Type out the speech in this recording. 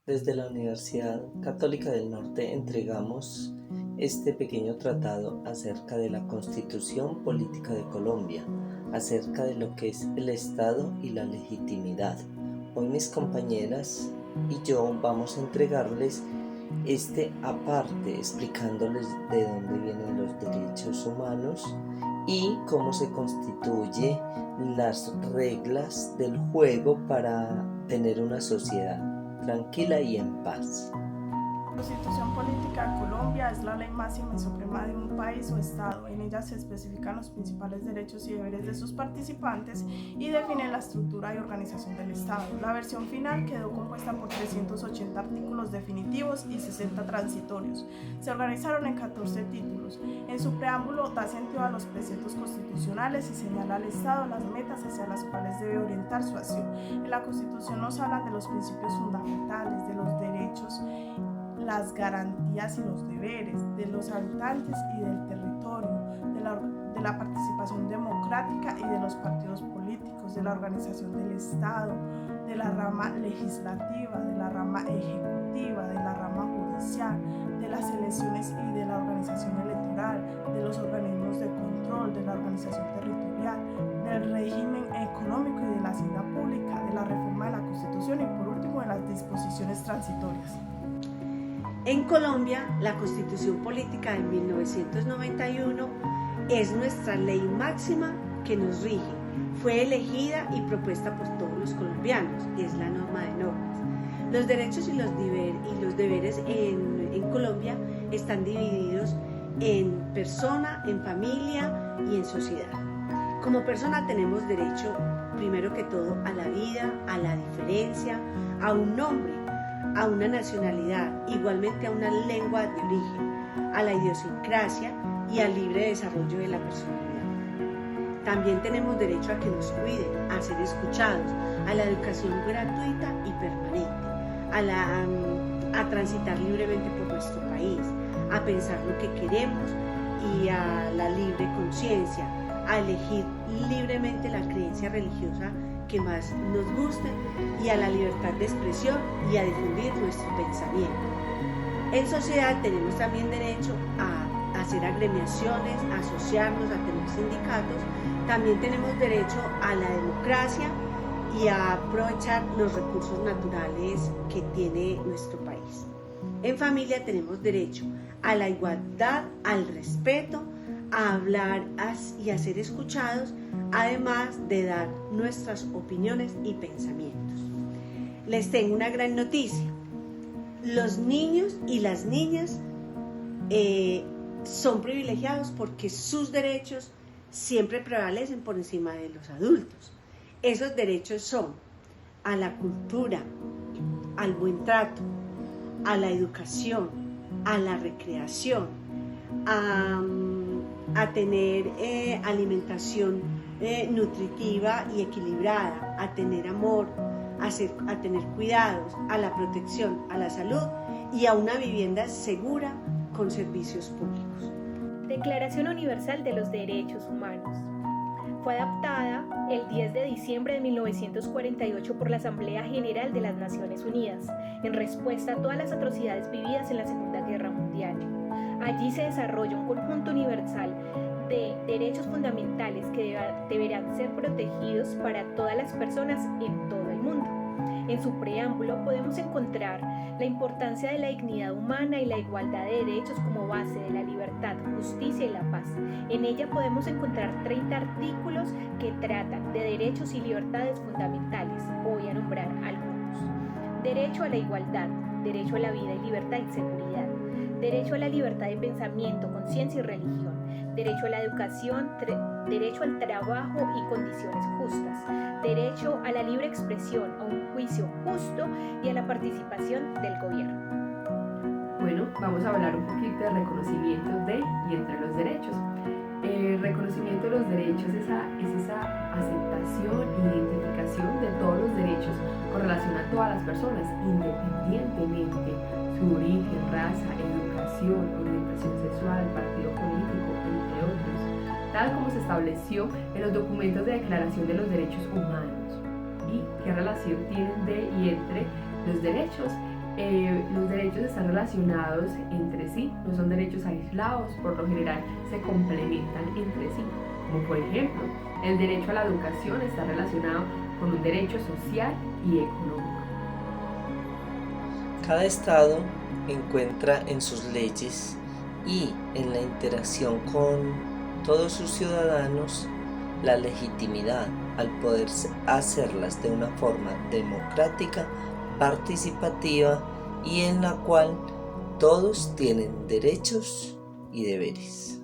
Desde la Universidad Católica del Norte entregamos este pequeño tratado acerca de la Constitución Política de Colombia, acerca de lo que es el Estado y la legitimidad. Hoy mis compañeras y yo vamos a entregarles este aparte, explicándoles de dónde vienen los derechos humanos y cómo se constituye las reglas del juego para tener una sociedad tranquila y en paz. La Constitución Política de Colombia es la ley máxima y suprema de un país o estado. En ella se especifican los principales derechos y deberes de sus participantes y define la estructura y organización del Estado. La versión final quedó compuesta por 380 artículos definitivos y 60 transitorios. Se organizaron en 14 títulos. En su preámbulo da sentido a los preceptos constitucionales y señala al Estado las metas hacia las cuales debe orientar su acción. En la Constitución nos hablan de los principios fundamentales, de los derechos, las garantías y los deberes de los habitantes y del territorio, de la participación democrática y de los partidos políticos, de la organización del Estado, de la rama legislativa, de la rama ejecutiva, de la rama judicial, de las elecciones y de la organización electoral, de los organismos de control, de la organización territorial, del régimen económico y de la hacienda pública, de la reforma de la Constitución y por último de las disposiciones transitorias. En Colombia, la Constitución Política de 1991 es nuestra ley máxima que nos rige. Fue elegida y propuesta por todos los colombianos, es la norma de normas. Los derechos y los deberes en Colombia están divididos en persona, en familia y en sociedad. Como persona tenemos derecho, primero que todo, a la vida, a la diferencia, a un nombre, a una nacionalidad, igualmente a una lengua de origen, a la idiosincrasia y al libre desarrollo de la personalidad. También tenemos derecho a que nos cuiden, a ser escuchados, a la educación gratuita y permanente, a transitar libremente por nuestro país, a pensar lo que queremos y a la libre conciencia, a elegir libremente la creencia religiosa que más nos guste y a la libertad de expresión y a difundir nuestro pensamiento. En sociedad tenemos también derecho a hacer agremiaciones, a asociarnos, a tener sindicatos. También tenemos derecho a la democracia y a aprovechar los recursos naturales que tiene nuestro país. En familia tenemos derecho a la igualdad, al respeto, a hablar y a ser escuchados, además de dar nuestras opiniones y pensamientos. Les tengo una gran noticia. Los niños y las niñas son privilegiados porque sus derechos siempre prevalecen por encima de los adultos. Esos derechos son a la cultura, al buen trato, a la educación, a la recreación, a tener alimentación nutritiva y equilibrada, a tener amor, a tener cuidados, a la protección, a la salud y a una vivienda segura con servicios públicos. Declaración Universal de los Derechos Humanos. Fue adoptada el 10 de diciembre de 1948 por la Asamblea General de las Naciones Unidas, en respuesta a todas las atrocidades vividas en la Segunda Guerra Mundial. Allí se desarrolla un conjunto universal de derechos fundamentales que deberán ser protegidos para todas las personas en todo el mundo. En su preámbulo podemos encontrar la importancia de la dignidad humana y la igualdad de derechos como base de la libertad, justicia y la paz. En ella podemos encontrar 30 artículos que tratan de derechos y libertades fundamentales. Voy a nombrar algunos. Derecho a la igualdad, derecho a la vida y libertad y seguridad, derecho a la libertad de pensamiento, conciencia y religión, derecho a la educación, derecho al trabajo y condiciones justas, derecho a la libre expresión, a un juicio justo y a la participación del gobierno. Bueno, vamos a hablar un poquito de reconocimiento de y entre los derechos. El reconocimiento de los derechos es esa aceptación e identificación de todos los derechos con relación a todas las personas, independientemente su origen, raza, educación, orientación sexual, partido político, entre otros, tal como se estableció en los documentos de Declaración de los Derechos Humanos. ¿Y qué relación tienen de y entre los derechos Los derechos están relacionados entre sí, no son derechos aislados, por lo general se complementan entre sí. Como por ejemplo, el derecho a la educación está relacionado con un derecho social y económico. Cada estado encuentra en sus leyes y en la interacción con todos sus ciudadanos la legitimidad al poder hacerlas de una forma democrática, participativa y en la cual todos tienen derechos y deberes.